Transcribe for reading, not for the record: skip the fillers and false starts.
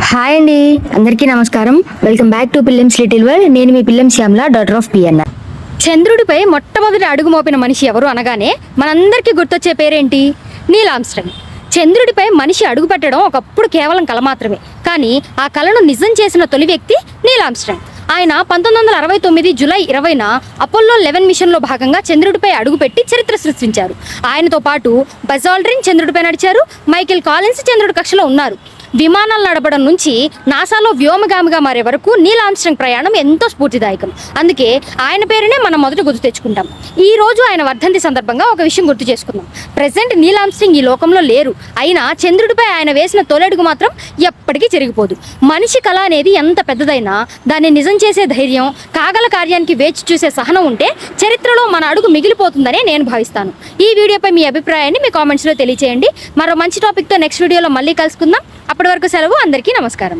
Hi అండి, అందరికీ నమస్కారం. Welcome back to Pillam's little world. నేను మీ పిల్లం శ్యామల, డాటర్ ఆఫ్ పిఎన్ఆర్. చంద్రుడిపై మొట్టమొదటి అడుగు మోపిన మనిషి ఎవరు అనగానే మనందరికీ గుర్తొచ్చే పేరేంటి? Neil Armstrong. చంద్రుడిపై మనిషి అడుగు పెట్టడం ఒకప్పుడు కేవలం కల మాత్రమే, కానీ ఆ కలను నిజం చేసిన తొలి వ్యక్తి నీల్ ఆర్మ్స్ట్రాంగ్. ఆయన 1969 జూలై 20న అపోలో 11 మిషన్లో భాగంగా చంద్రుడిపై అడుగుపెట్టి చరిత్ర సృష్టించారు. ఆయనతో పాటు బజ్ ఆల్డ్రిన్ చంద్రుడిపై నడిచారు, మైకేల్ కాలిన్స్ చంద్రుడి కక్షలో ఉన్నారు. విమానాలు నడపడం నుంచి నాసాలో వ్యోమగామిగా మారే వరకు నీల్ ఆర్మ్స్ట్రాంగ్ ప్రయాణం ఎంతో స్ఫూర్తిదాయకం. అందుకే ఆయన పేరునే మనం మొదట గుర్తు తెచ్చుకుంటాం. ఈ రోజు ఆయన వర్ధంతి సందర్భంగా ఒక విషయం గుర్తు చేసుకుందాం. ప్రెసెంట్ నీల్ ఆర్మ్స్ట్రాంగ్ ఈ లోకంలో లేరు, అయినా చంద్రుడిపై ఆయన వేసిన తొలడుగు మాత్రం ఎప్పటికీ చెరిగిపోదు. మనిషి కళ అనేది ఎంత పెద్దదైనా దాన్ని నిజం చేసే ధైర్యం, కాగల కార్యానికి వేచి చూసే సహనం ఉంటే చరిత్రలో మన అడుగు మిగిలిపోతుందని నేను భావిస్తాను. ఈ వీడియోపై మీ అభిప్రాయాన్ని మీ కామెంట్స్లో తెలియచేయండి. మరో మంచి టాపిక్తో నెక్స్ట్ వీడియోలో మళ్ళీ కలుసుకుందాం. అప్పటి వరకు సెలవు. అందరికీ నమస్కారం.